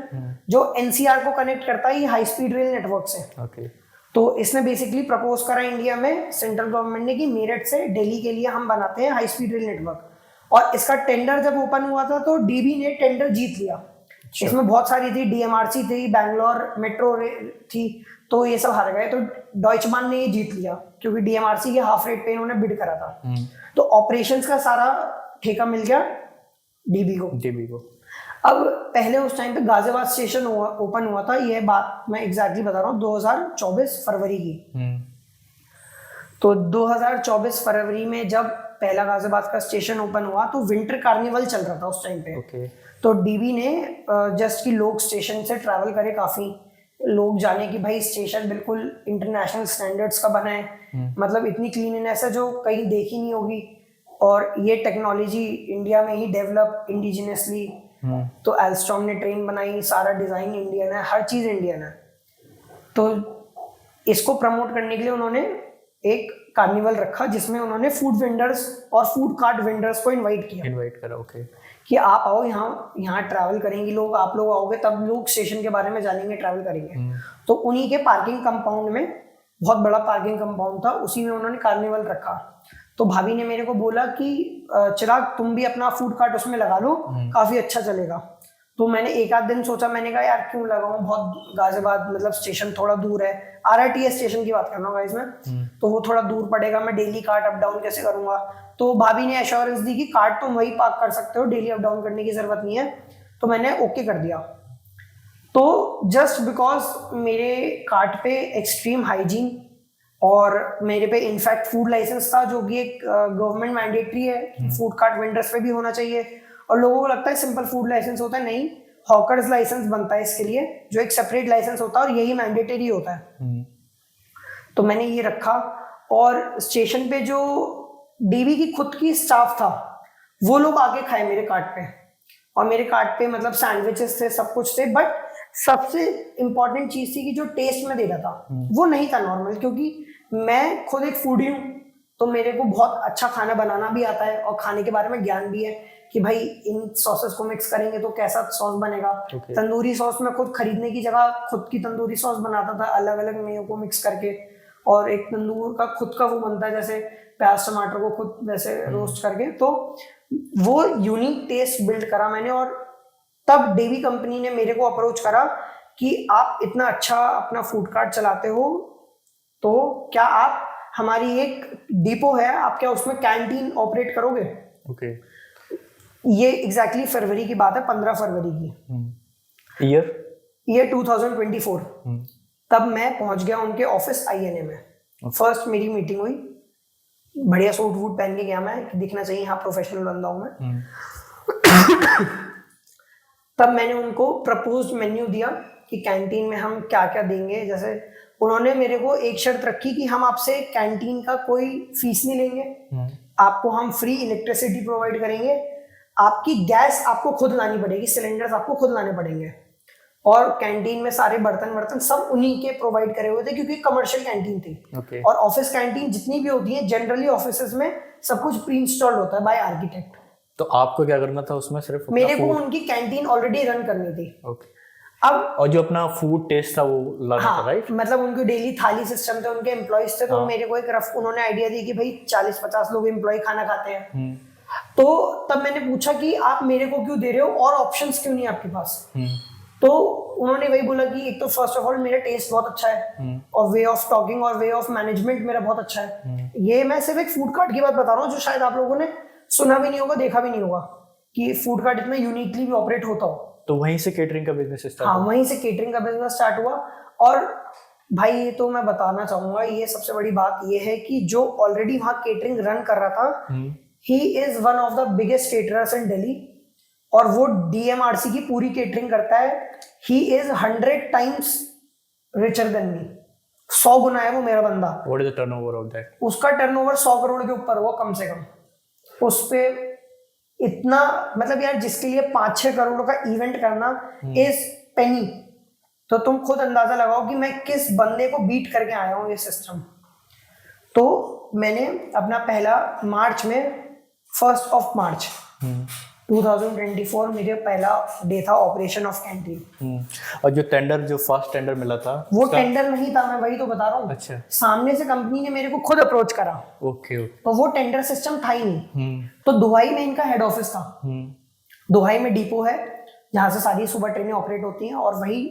जो एनसीआर को कनेक्ट करता है हाई स्पीड रेल नेटवर्क से। तो इसने बेसिकली प्रपोज करा इंडिया में सेंट्रल गवर्नमेंट ने कि मेरठ से दिल्ली के लिए हम बनाते हैं हाई स्पीड रेल नेटवर्क, और इसका टेंडर जब ओपन हुआ था तो डीबी ने टेंडर जीत लिया। इसमें बहुत सारी थी, डीएमआरसी थी, बैंगलोर मेट्रो थी, तो ये सब हार गए। तो डॉइचबान ने ये जीत लिया क्योंकि डीएमआरसी के हाफ रेट पे इन्होंने बिड करा था। तो ऑपरेशंस का सारा ठेका मिल गया डीबी को। अब पहले उस टाइम पे गाजियाबाद स्टेशन ओपन हुआ था, ये बात मैं एग्जैक्टली बता रहा हूँ 2024 फरवरी की। तो 2024 फरवरी में जब पहला गाजियाबाद का स्टेशन ओपन हुआ तो विंटर कार्निवल चल रहा था उस टाइम पे। तो डीबी ने जस्ट कि लोग स्टेशन से ट्रैवल करे, काफी लोग जाने कि भाई स्टेशन बिल्कुल इंटरनेशनल स्टैंडर्ड्स का बना है, मतलब इतनी क्लीननेस है जो कहीं देखी नहीं होगी, और ये टेक्नोलॉजी इंडिया में ही डेवलप इंडिजिनियसली। तो एल्स्टॉम ने ट्रेन बनाई, सारा डिजाइन इंडियन है, हर चीज इंडियन है। तो इसको प्रमोट करने के लिए उन्होंने एक कार्निवल रखा जिसमें उन्होंने फूड वेंडर्स और फूड कार्ट वेंडर्स को इनवाइट करा कि आप आओ यहाँ ट्रैवल करेंगे लोग, आप लोग आओगे तब लोग स्टेशन के बारे में जानेंगे, ट्रैवल करेंगे। तो उन्हीं के पार्किंग कंपाउंड में, बहुत बड़ा पार्किंग कंपाउंड था, उसी में उन्होंने कार्निवल रखा। तो भाभी ने मेरे को बोला कि चिराग तुम भी अपना फूड कार्ट उसमें लगा लो, काफी अच्छा चलेगा। तो मैंने एक आध दिन सोचा, मैंने कहा यार क्यों लगाऊं, बहुत गाजियाबाद मतलब स्टेशन थोड़ा दूर है, आरआरटीएस स्टेशन की बात कर रहा हूँ गाइस मैं, तो वो थोड़ा दूर पड़ेगा, मैं डेली कार्ट अप डाउन कैसे करूंगा। तो भाभी ने एश्योरेंस दी कि कार्ट तुम वही पार्क कर सकते हो, डेली अप डाउन करने की जरूरत नहीं है। तो मैंने ओके कर दिया। तो जस्ट बिकॉज मेरे कार्ट पे एक्सट्रीम हाइजीन और मेरे पे इनफैक्ट फूड लाइसेंस था, जो कि एक गवर्नमेंट मैंडेटरी है कि फूड कार्ट वेंडर्स पे भी होना चाहिए, और लोगों को लगता है सिंपल फूड लाइसेंस होता है, नहीं, हॉकर्स लाइसेंस बनता है इसके लिए, जो एक सेपरेट लाइसेंस होता है और यही मैंडेटरी होता है। तो मैंने ये रखा, और स्टेशन पे जो डीबी की खुद की स्टाफ था वो लोग आके खाए मेरे कार्ट पे, और मेरे कार्ट पे मतलब सैंडविचेस थे, सब कुछ थे, बट सबसे इंपॉर्टेंट चीज थी कि जो टेस्ट में दे रहा था वो नहीं था नॉर्मल, क्योंकि मैं खुद एक फूडी हूँ तो मेरे को बहुत अच्छा खाना बनाना भी आता है और खाने के बारे में ज्ञान भी है कि भाई इन सॉसेस को मिक्स करेंगे तो कैसा सॉस बनेगा। Okay. तंदूरी सॉस मैं खुद खरीदने की जगह खुद की तंदूरी सॉस बनाता था, अलग अलग मेयों को मिक्स करके, और एक तंदूर का खुद का वो बनता है जैसे प्याज टमाटर को खुद वैसे रोस्ट करके, तो वो यूनिक टेस्ट बिल्ड करा मैंने। और तब डेवी कंपनी ने मेरे को अप्रोच करा कि आप इतना अच्छा अपना फूड कार्ट चलाते हो तो क्या आप, हमारी एक डिपो है, आप क्या उसमें कैंटीन ऑपरेट करोगे। ओके। ये एग्जैक्टली फरवरी की बात है, 15 फरवरी की, ईयर 2024। तब मैं पहुंच गया उनके ऑफिस INA में। फर्स्ट मेरी मीटिंग हुई, बढ़िया सूट वूट पहन के गया मैं, दिखना चाहिए हाँ प्रोफेशनल बंदा हूं मैं। तब मैंने उनको प्रपोज्ड मेन्यू दिया कि कैंटीन में हम क्या क्या देंगे। जैसे उन्होंने मेरे को एक शर्त रखी कि हम आपसे कैंटीन का कोई फीस नहीं लेंगे, आपको हम फ्री इलेक्ट्रिसिटी प्रोवाइड करेंगे, आपकी गैस आपको खुद लानी पड़ेगी, सिलेंडर्स आपको खुद लाने पड़ेंगे, और कैंटीन में सारे बर्तन सब उन्हीं के प्रोवाइड करे हुए थे क्योंकि कमर्शियल कैंटीन थी। Okay. और ऑफिस कैंटीन जितनी भी होती है जनरली ऑफिस में सब कुछ प्री इंस्टॉल्ड होता है बाय आर्किटेक्ट। तो आपको क्या करना था उसमें? सिर्फ मेरे को उनकी कैंटीन ऑलरेडी रन करनी थी। ओके। अब और जो अपना फूड टेस्ट था वो लाना था, राइट? मतलब उनके डेली थाली सिस्टम थे, उनके एम्प्लॉइज थे, तो मेरे को एक रफ उन्होंने आइडिया दी कि भाई 40-50 लोग एम्प्लॉय खाना खाते हैं। तो तब मैंने पूछा कि आप मेरे को क्यों दे रहे हो और ऑप्शंस क्यों नहीं आपके पास। तो उन्होंने वही बोला कि एक तो फर्स्ट ऑफ ऑल मेरा टेस्ट बहुत अच्छा है और वे ऑफ टॉकिंग और वे ऑफ मैनेजमेंट मेरा बहुत अच्छा है। ये मैं सिर्फ एक फूड कार्ट की बात बता रहा हूँ जो शायद आप लोगों ने सुना भी नहीं होगा, देखा भी नहीं होगा कि फूड कार्ट इतना यूनिकली भी ऑपरेट होता हो। तो वहीं से केटरिंग का बिजनेस स्टार्ट हाँ, वहीं से केटरिंग का बिजनेस स्टार्ट हुआ। और भाई ये तो मैं बताना चाहूंगा, ये सबसे बड़ी बात ये है कि जो ऑलरेडी वहाँ केटरिंग रन कर रहा था, he is one of the biggest caterers in Delhi, और वो DMRC की पूरी केटरिंग करता है। He is 100 times richer than me, 100 गुना है वो मेरा बंदा। What is the turnover of that? उसका टर्नओवर 100 करोड़ के ऊपर हुआ कम से कम। उस पे इतना, मतलब यार जिसके लिए 5-6 करोड़ का इवेंट करना इज पेनी, तो तुम खुद अंदाजा लगाओ कि मैं किस बंदे को बीट करके आया हूँ ये सिस्टम। तो मैंने अपना पहला मार्च में 1 मार्च 2024 मेरे पहला डे था ऑपरेशन ऑफ कैंटीन। और जो फर्स्ट टेंडर मिला था वो टेंडर नहीं था, मैं वही तो बता रहा हूँ। अच्छा। सामने से कंपनी ने मेरे को खुद अप्रोच करा। ओके। तो वो टेंडर सिस्टम था ही नहीं। तो दुबई में इनका हेड ऑफिस था। दुबई में डिपो है जहाँ से सारी सुबह ट्रेनें ऑपरेट होती हैं, और वही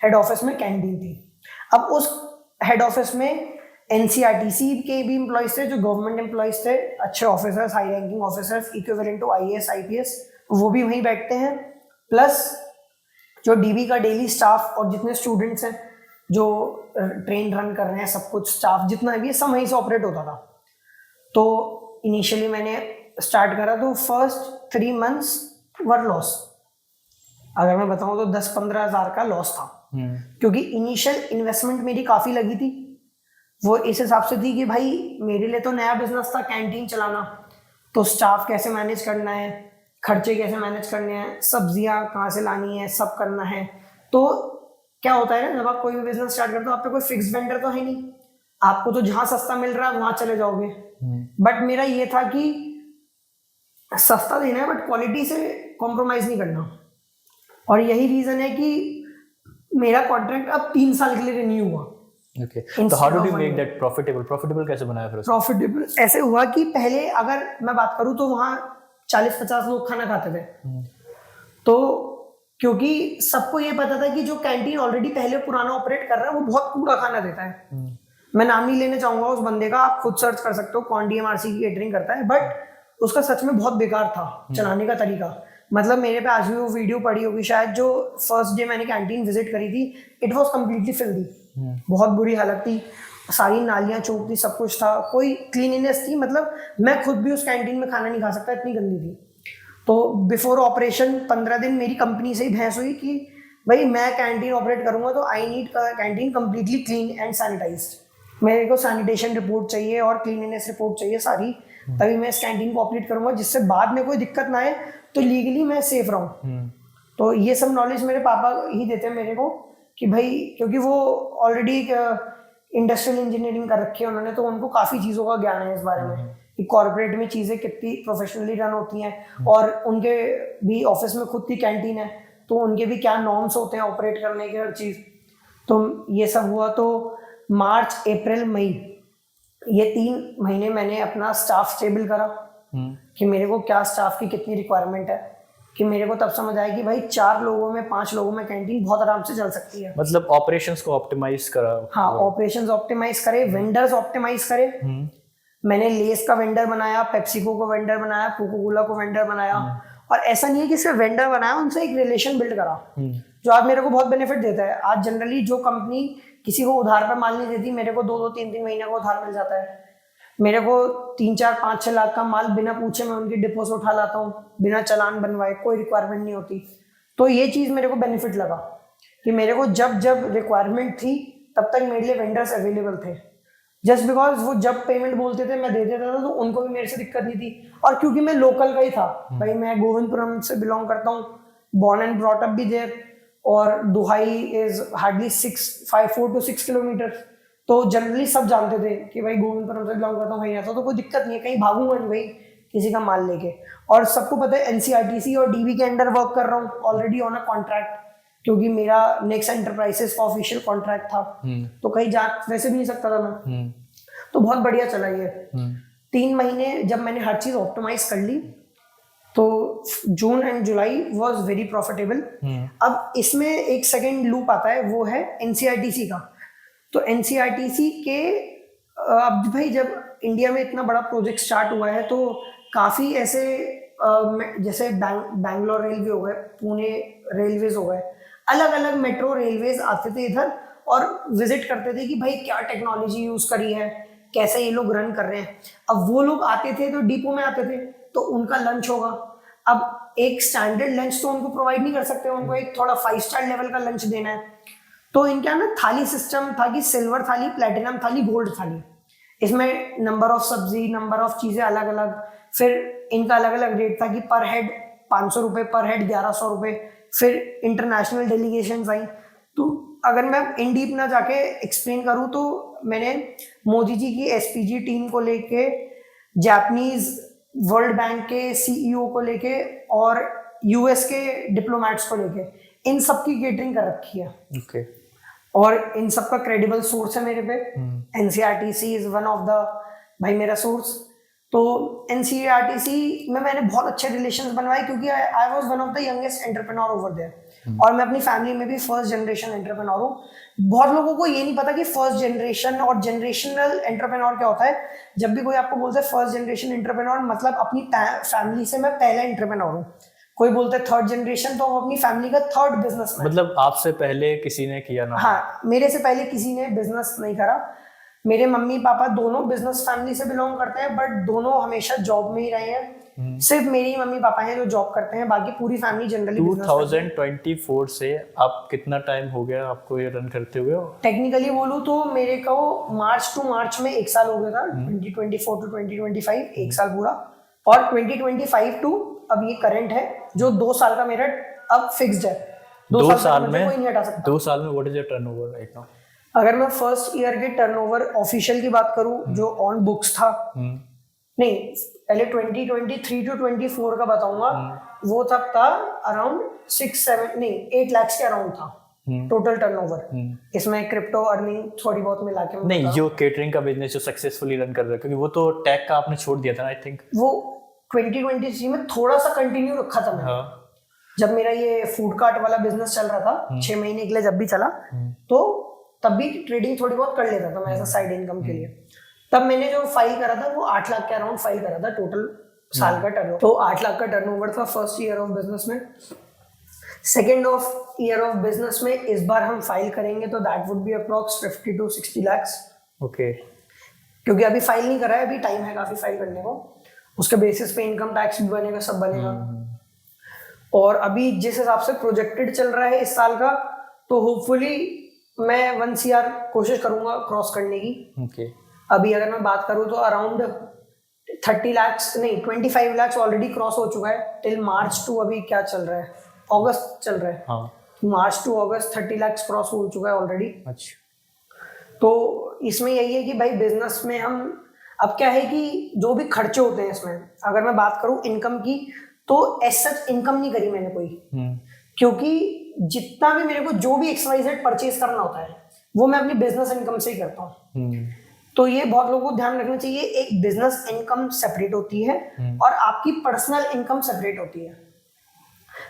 हेड ऑफिस में कैंटीन थी। अब उस हेड ऑफिस में NCRTC के भी एम्प्लॉइज थे, जो गवर्नमेंट एम्प्लॉइज थे, अच्छे officers, high ranking officers, equivalent to IAS IPS, वो भी वहीं बैठते हैं। प्लस जो DB का डेली स्टाफ और जितने स्टूडेंट्स हैं जो ट्रेन रन कर रहे हैं, सब कुछ स्टाफ जितना भी है सब वहीं से ऑपरेट होता था। तो इनिशियली मैंने स्टार्ट करा तो फर्स्ट 3 months वर लॉस। अगर मैं बताऊं तो 10-15 हज़ार का लॉस था, क्योंकि इनिशियल इन्वेस्टमेंट मेरी काफ़ी लगी थी। वो इस हिसाब से थी कि भाई मेरे लिए तो नया बिजनेस था कैंटीन चलाना, तो स्टाफ कैसे मैनेज करना है, खर्चे कैसे मैनेज करने हैं, सब्जियां कहाँ से लानी है, सब करना है। तो क्या होता है ना, जब आप कोई भी बिजनेस स्टार्ट करते हो, आप पे कोई फिक्स वेंडर तो है नहीं, आपको तो जहाँ सस्ता मिल रहा है वहाँ चले जाओगे। बट मेरा ये था कि सस्ता देना है बट क्वालिटी से कॉम्प्रोमाइज़ नहीं करना, और यही रीज़न है कि मेरा कॉन्ट्रैक्ट अब 3 साल के लिए रिन्यू हुआ। ओके। तो how did you make that profitable कैसे बनाया फिर उसको? प्रॉफिटेबल ऐसे हुआ कि पहले अगर मैं बात करूं तो वहाँ 40-50 लोग खाना खाते थे। तो क्योंकि सबको ये पता था कि जो कैंटीन ऑलरेडी पहले पुराना ऑपरेट कर रहा है वो बहुत कूड़ा खाना देता है। मैं नाम नहीं लेने चाहूंगा उस बंदे का, आप खुद सर्च कर सकते हो कौन DMRC की केटरिंग करता है, बट उसका सच में बहुत बेकार था चलाने का तरीका। मतलब मेरे पे आज भी वो वीडियो पड़ी होगी शायद, जो फर्स्ट डे मैंने कैंटीन विजिट करी थी, इट वॉज कम्प्लीटली फिल्दी, बहुत बुरी हालत थी, सारी नालियाँ चौक थी, सब कुछ था, कोई क्लीनिनेस थी, मतलब मैं खुद भी उस कैंटीन में खाना नहीं खा सकता, इतनी गंदी थी। तो बिफोर ऑपरेशन 15 दिन मेरी कंपनी से ही बहस हुई कि भाई मैं कैंटीन ऑपरेट करूंगा तो I need canteen completely clean and sanitised. मेरे को सैनिटेशन रिपोर्ट चाहिए और क्लीनिनेस रिपोर्ट चाहिए सारी, तभी मैं इस कैंटीन को ऑपरेट करूंगा, जिससे बाद में कोई दिक्कत ना आए, तो लीगली मैं सेफ रहूँ। तो ये सब नॉलेज मेरे पापा ही देते हैं मेरे को कि भाई, क्योंकि वो ऑलरेडी इंडस्ट्रियल इंजीनियरिंग कर रखी है उन्होंने, तो उनको काफ़ी चीज़ों का ज्ञान है इस बारे में कि कॉर्पोरेट में चीज़ें कितनी प्रोफेशनली रन होती हैं, और उनके भी ऑफिस में खुद की कैंटीन है, तो उनके भी क्या नॉर्म्स होते हैं ऑपरेट करने के, हर चीज़। तो ये सब हुआ। तो मार्च अप्रैल मई ये 3 महीने मैंने अपना स्टाफ स्टेबल करा कि मेरे को क्या स्टाफ की कितनी रिक्वायरमेंट है, कि मेरे को तब समझ आया कि भाई 4 लोगों में 5 लोगों में कैंटीन बहुत आराम से चल सकती है। मतलब ऑपरेशंस को ऑप्टिमाइज करा। हाँ, ऑपरेशंस ऑप्टिमाइज करे, वेंडर्स ऑप्टिमाइज करे। मैंने लेस का वेंडर बनाया, पेप्सिको को वेंडर बनाया, कोको कोला को वेंडर बनाया, और ऐसा नहीं है कि सिर्फ वेंडर बनाया, उनसे एक रिलेशन बिल्ड करा जो आज मेरे को बहुत बेनिफिट देता है। आज जनरली जो कंपनी किसी को उधार पर माल नहीं देती, मेरे को 2-2, 3-3 महीने का उधार मिल जाता है। मेरे को 3-4, 5-6 लाख का माल बिना पूछे मैं उनकी डिपो से उठा लाता हूँ, बिना चालान बनवाए, कोई रिक्वायरमेंट नहीं होती। तो ये चीज़ मेरे को बेनिफिट लगा कि मेरे को जब जब रिक्वायरमेंट थी तब तक मेरे लिए वेंडर्स अवेलेबल थे, जस्ट बिकॉज वो जब पेमेंट बोलते थे मैं दे देता था, तो उनको भी मेरे से दिक्कत नहीं थी। और क्योंकि मैं लोकल का ही था, भाई मैं गोविंदपुरम से बिलोंग करता हूँ, बॉर्न एंड ब्रॉट अप भी देयर, और दुहाई इज हार्डली 4 to 6 किलोमीटर। तो जनरली सब जानते थे कि भाई गोविंदपुरम से बिलोंग करता हूँ, भाई ऐसा तो कोई दिक्कत नहीं है, कहीं भागूंगा नहीं भाई किसी का माल लेके। और सबको पता है NCRTC और DB के अंडर वर्क कर रहा हूँ ऑलरेडी ऑन अ कॉन्ट्रैक्ट, क्योंकि मेरा नेक्स्ट एंटरप्राइजेस का ऑफिशियल कॉन्ट्रैक्ट था, तो कहीं जा वैसे भी नहीं सकता था मैं। तो बहुत बढ़िया चला ये 3 महीने। जब मैंने हर चीज़ ऑप्टिमाइज कर ली तो June and July was very profitable. अब इसमें एक सेकेंड लूप आता है, वो है NCRTC का। तो NCRTC के अब भाई जब इंडिया में इतना बड़ा प्रोजेक्ट स्टार्ट हुआ है, तो काफ़ी ऐसे जैसे बैंगलोर रेलवे हो गए, पुणे रेलवेज हो गए, अलग अलग मेट्रो रेलवेज आते थे इधर और विजिट करते थे कि भाई क्या टेक्नोलॉजी यूज़ करी है, कैसे ये लोग रन कर रहे हैं। अब वो लोग आते थे तो डिपो में आते थे, तो उनका लंच होगा। अब एक स्टैंडर्ड लंच तो उनको प्रोवाइड नहीं कर सकते, उनको एक थोड़ा 5 स्टार लेवल का लंच देना है। तो इनका ना थाली सिस्टम था कि सिल्वर थाली, प्लेटिनम थाली, गोल्ड थाली। इसमें नंबर ऑफ सब्जी, नंबर ऑफ चीज़ें अलग अलग, फिर इनका अलग अलग रेट था कि पर हेड 500 रुपये, पर हेड 1100 रुपये। फिर इंटरनेशनल डेलीगेशंस आई। तो अगर मैं इन डीप ना जाके एक्सप्लेन करूँ तो मैंने मोदी जी की SPG टीम को लेके, जापानीज वर्ल्ड बैंक के CEO को लेके और US के डिप्लोमेट्स को लेके, इन सब की केटरिंग कर रखी है। ओके। और इन सब का क्रेडिबल सोर्स है मेरे पे। NCRTC is one of the भाई मेरा सोर्स। तो NCRTC में मैंने बहुत अच्छे रिलेशंस बनवाए, क्योंकि I was one of the youngest entrepreneur over there, और मैं अपनी फैमिली में भी फर्स्ट जनरेशन एंटरप्रेन्योर हूँ। बहुत लोगों को ये नहीं पता कि फर्स्ट जनरेशन और जनरेशनल एंटरप्रेन्योर क्या होता है। जब भी कोई आपको बोलता है फर्स्ट जनरेशन एंटरप्रेन्योर, मतलब अपनी फैमिली से मैं पहला एंटरप्रेन्योर हूँ। कोई बोलता है थर्ड जनरेशन, तो अपनी फैमिली का थर्ड बिजनेस। मतलब आपसे पहले किसी ने किया ना? हाँ, मेरे से पहले किसी ने बिजनेस नहीं करा। मेरे मम्मी पापा दोनों बिजनेस फैमिली से बिलोंग करते हैं, बट दोनों हमेशा जॉब में ही रहे हैं। सिर्फ मेरी मम्मी पापा हैं जो जॉब करते हैं, बाकी पूरी फैमिली जनरली 2024 से अब कितना टाइम हो गया आपको ये रन करते हुए? टेक्निकली बोलूँ तो मेरे को मार्च टू मार्च में 1 साल हो गया था। 2024 टू 2025 1 साल पूरा, और 2025 टू अब ये करंट है जो 2 साल का मेरा अब फिक्स्ड है। 2 साल में कोई नहीं हटा सकता। 2 साल में what is your turnover right now? अगर मैं फर्स्ट ईयर के टर्नओवर ऑफिशियल की बात करूं, जो ऑन बुक्स था, नहीं पहले 2023 टू 24 का बताऊंगा, वो तब था अराउंड 8 लाख के अराउंड था टोटल टर्नओवर। इसमें क्रिप्टो अर्निंग थोड़ी बहुत मिला के नहीं, जो केटरिंग का बिजनेस जो सक्सेसफुली रन कर रहा है, क्योंकि वो तो टेक का आपने छोड़ दिया था ना आई थिंक। वो 2023 में थोड़ा सा कंटिन्यू रखा था मैंने। जब मेरा ये फूड कार्ट वाला बिजनेस चल रहा था 6 महीने के लिए, जब भी चला, तो तब भी ट्रेडिंग थोड़ी बहुत कर लेता था मैं ऐसा साइड इनकम के लिए। तब मैंने जो फाइल करा था वो 8 लाख के अराउंड फाइल करा था टोटल साल का टर्नओवर। तो 8 लाख का टर्नओवर था फर्स्ट ईयर ऑफ बिजनेस में। Second of year of business में इस बार हम फाइल करेंगे तो that would be approx 50 to 60 lakhs। Okay. क्योंकि अभी फाइल नहीं करा है, अभी टाइम है काफी फाइल करने को। उसके बेसिस पे इनकम टैक्स भी बनेगा, सब बनेगा। और अभी जिस हिसाब से प्रोजेक्टेड चल रहा है इस साल का, तो होपफुली मैं 1 CR कोशिश करूंगा क्रॉस करने की। ओके। अभी अगर मैं बात करूं तो अराउंड 30 lakhs नहीं 25 lakhs ऑलरेडी क्रॉस हो चुका है टिल मार्च टू, अभी क्या चल रहा है, अगस्त चल रहा है। हाँ। मार्च टू अगस्त 30 lakhs क्रॉस हो चुका है ऑलरेडी। अच्छा। तो इसमें यही है कि भाई बिजनेस में हम, अब क्या है कि जो भी खर्चे होते हैं इसमें, अगर मैं बात करूं इनकम की, तो एज सच इनकम नहीं करी मैंने कोई, क्योंकि जितना भी मेरे को जो भी XYZ परचेज करना होता है वो मैं अपनी बिजनेस इनकम से ही करता हूँ। तो ये बहुत लोगों को ध्यान रखना चाहिए, एक बिजनेस इनकम सेपरेट होती है और आपकी पर्सनल इनकम सेपरेट होती है।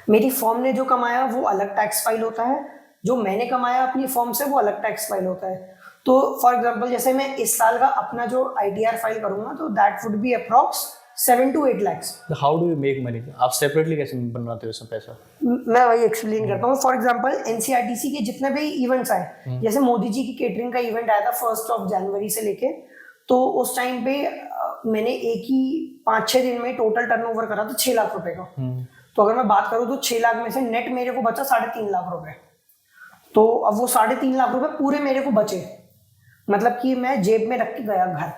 मेरी फर्म ने जो कमाया वो अलग टैक्स फाइल होता है, जो मैंने कमाया अपनी फर्म से वो अलग टैक्स फाइल होता है। तो फॉर एग्जांपल जैसे मैं इस साल का अपना जो ITR फाइल करूंगा तो that would be approx 7 to 8 lakhs। How do you make money? आप सेपरेटली कैसे बनाते हो इसमें पैसा? मैं वही एक्सप्लेन करता हूँ। फॉर एग्जांपल NCRTC के जितने भी इवेंट्स आए, जैसे मोदी जी की केटरिंग का इवेंट आया था 1 जनवरी से लेके, तो उस टाइम पे मैंने एक ही 5-6 दिन में टोटल टर्नओवर करा था 6 लाख रुपए का। तो अगर मैं बात करूँ तो 6 लाख में से नेट मेरे को बचा 3.5 लाख रुपए। तो अब वो 3.5 लाख रुपए पूरे मेरे को बचे, मतलब कि मैं जेब में रख के गया घर।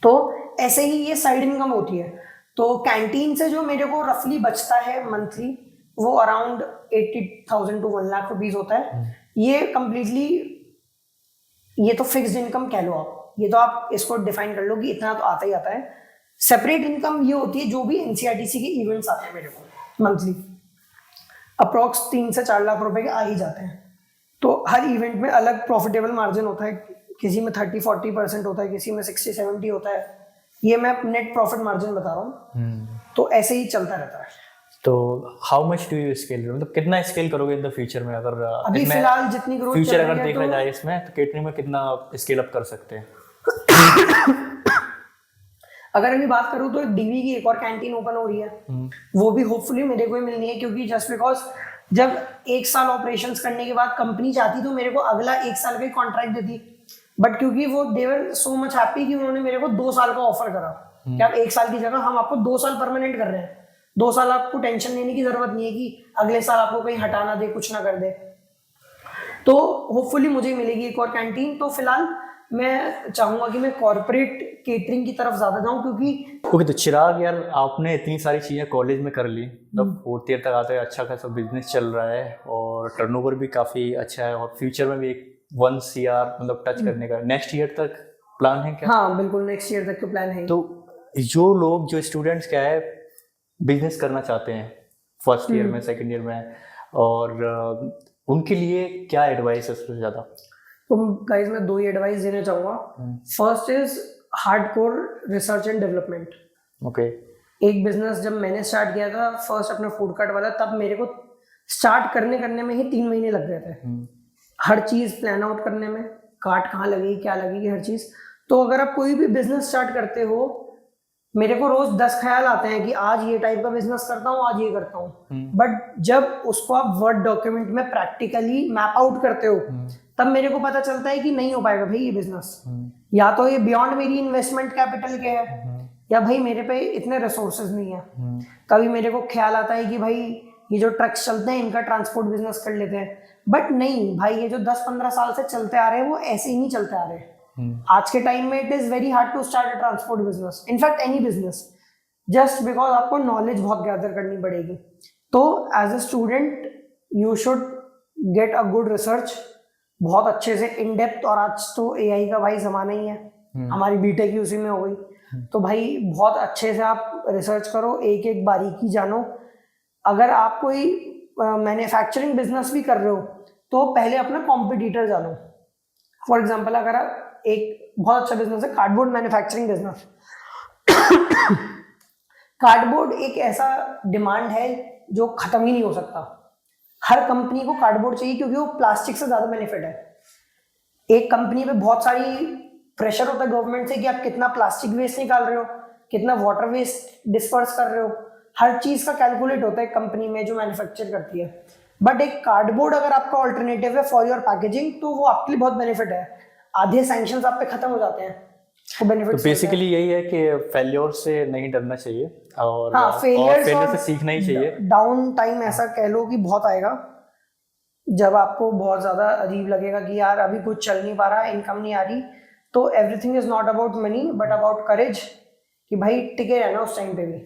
तो ऐसे ही ये साइड इनकम होती है। तो कैंटीन से जो मेरे को रफली बचता है मंथली वो अराउंड 80,000 to 1 लाख रुपीज होता है। ये कंप्लीटली, ये तो फिक्स्ड इनकम कह लो आप, ये तो आप इसको डिफाइन कर लो कि इतना तो आता ही आता है। सेपरेट इनकम ये होती है जो भी NCRTC के इवेंट्स आते हैं मेरे को मंथली, अप्रॉक्स 3 से 4 लाख रुपए के आ ही जाते हैं। तो हर इवेंट में अलग प्रॉफिटेबल मार्जिन होता है, किसी में 30-40% होता है, किसी में 60-70 होता है। ये मैं नेट प्रॉफिट मार्जिन बता रहा हूँ। तो ऐसे ही चलता रहता है। तो how much do you scale, मतलब कितना स्केल करोगे इन द फ्यूचर में? अगर अभी फिलहाल जितनी ग्रोथ फ्यूचर अगर देखा जाए इसमें, तो केटरिंग में कितना स्केल अप कर सकते हैं? अगर अभी बात करूँ तो DV की एक और कैंटीन ओपन हो रही है, वो भी होपफुली मेरे को ही मिलनी है, क्योंकि जस्ट बिकॉज जब 1 साल ऑपरेशंस करने के बाद कंपनी चाहती तो मेरे को अगला 1 साल का ही कॉन्ट्रैक्ट देती, बट क्योंकि वो देवर सो मच हैप्पी कि उन्होंने मेरे को 2 साल का ऑफर करा कि आप 1 साल की जगह हम आपको 2 साल परमानेंट कर रहे हैं। 2 साल आपको टेंशन लेने की जरूरत नहीं है कि अगले साल आपको कहीं हटाना दे, कुछ ना कर दे। तो होपफुली मुझे मिलेगी एक और कैंटीन। तो फिलहाल मैं चाहूंगा कि मैं कॉर्पोरेट केटरिंग की तरफ ज्यादा जाऊं, क्योंकि ओके। तो चिराग यार, आपने इतनी सारी चीज़ें कॉलेज में कर ली, मतलब 4th ईयर तक आते अच्छा खासा बिजनेस चल रहा है और टर्नओवर भी काफ़ी अच्छा है, और फ्यूचर में भी एक 1 CR मतलब टच करने का नेक्स्ट ईयर तक प्लान है क्या? हाँ बिल्कुल, नेक्स्ट ईयर तक का प्लान है। तो जो लोग, जो स्टूडेंट्स क्या है बिजनेस करना चाहते हैं फर्स्ट ईयर में, सेकंड ईयर में, और उनके लिए क्या एडवाइस है सबसे ज़्यादा? तो गाइस मैं 2 ही एडवाइस देना चाहूँगा। First is hardcore research and development. Okay. एक बिजनेस जब मैंने स्टार्ट किया था फर्स्ट अपना फूड कार्ट वाला, तब मेरे को स्टार्ट करने में ही 3 महीने लग गए थे, हर चीज़ प्लान आउट करने में, कार्ट कहाँ लगेगी, क्या लगेगी, हर चीज़। तो अगर आप कोई भी बिजनेस स्टार्ट करते हो, मेरे को रोज 10 ख्याल आते हैं कि आज ये टाइप का बिजनेस करता हूँ, आज ये करता हूँ, बट जब उसको आप वर्ड डॉक्यूमेंट में प्रैक्टिकली मैप आउट करते हो तब मेरे को पता चलता है कि नहीं हो पाएगा भाई ये बिजनेस, या तो ये बियॉन्ड मेरी इन्वेस्टमेंट कैपिटल के है, या भाई मेरे पे इतने रिसोर्सेज नहीं है। कभी मेरे को ख्याल आता है कि भाई ये जो ट्रक्स चलते हैं इनका ट्रांसपोर्ट बिजनेस कर लेते हैं, बट नहीं भाई, ये जो 10-15 साल से चलते आ रहे हैं वो ऐसे ही नहीं चलते आ रहे हैं। आज के टाइम में it is very hard to start a transport business, in fact any business, just because आपको नॉलेज बहुत गैदर करनी पड़ेगी। तो as a student you should get a good research, बहुत अच्छे से इन डेप्थ। और आज तो AI का भाई जमाना ही है, हमारी बीटेक ही उसी में हो गई, तो भाई बहुत अच्छे से आप रिसर्च करो, एक एक बारीकी जानो। अगर आप कोई मैन्युफैक्चरिंग बिजनेस भी कर रहे हो तो पहले अपना कॉम्पिटिटर जानो। फॉर एग्जाम्पल अगर आप एक बहुत अच्छा बिजनेस है कार्डबोर्ड मैन्युफैक्चरिंग बिजनेस। कार्डबोर्ड एक ऐसा डिमांड है जो खत्म ही नहीं हो सकता, हर कंपनी को कार्डबोर्ड चाहिए क्योंकि वो प्लास्टिक से ज्यादा बेनिफिट है। एक कंपनी पे बहुत सारी प्रेशर होता है गवर्नमेंट से कि आप कितना प्लास्टिक वेस्ट निकाल रहे हो, कितना वाटर वेस्ट डिस्पर्स कर रहे हो, हर चीज का कैलकुलेट होता है कंपनी में जो मैन्युफैक्चर करती है। बट एक कार्डबोर्ड अगर आपका ऑल्टरनेटिव है फॉर योर पैकेजिंग तो वो आपके लिए बहुत बेनिफिट है, आधे सैंक्शंस आप पे खत्म हो जाते हैं। तो बेसिकली यही है कि फेल्योर से नहीं डरना चाहिए, और हाँ, फेलियर से सीखना ही चाहिए। डाउन टाइम ऐसा कह लो कि बहुत आएगा, जब आपको बहुत ज्यादा अजीब लगेगा कि यार अभी कुछ चल नहीं पा रहा, इनकम नहीं आ रही। तो everything is not about money but about करेज, कि भाई टिके रहना उस टाइम पे भी।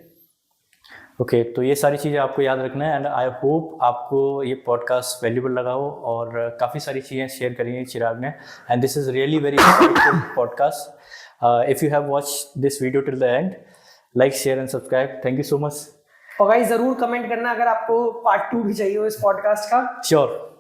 ओके, तो ये सारी चीज़ें आपको याद रखना है एंड आई होप आपको ये पॉडकास्ट वैल्यूबल लगा हो और काफ़ी सारी चीज़ें शेयर करी हैं चिराग ने and this is really very insightful podcast. If you have watched this video till the end, like, share and subscribe. Thank you so much. और गाइस ज़रूर कमेंट करना अगर आपको पार्ट 2 भी चाहिए हो इस पॉडकास्ट का. Sure.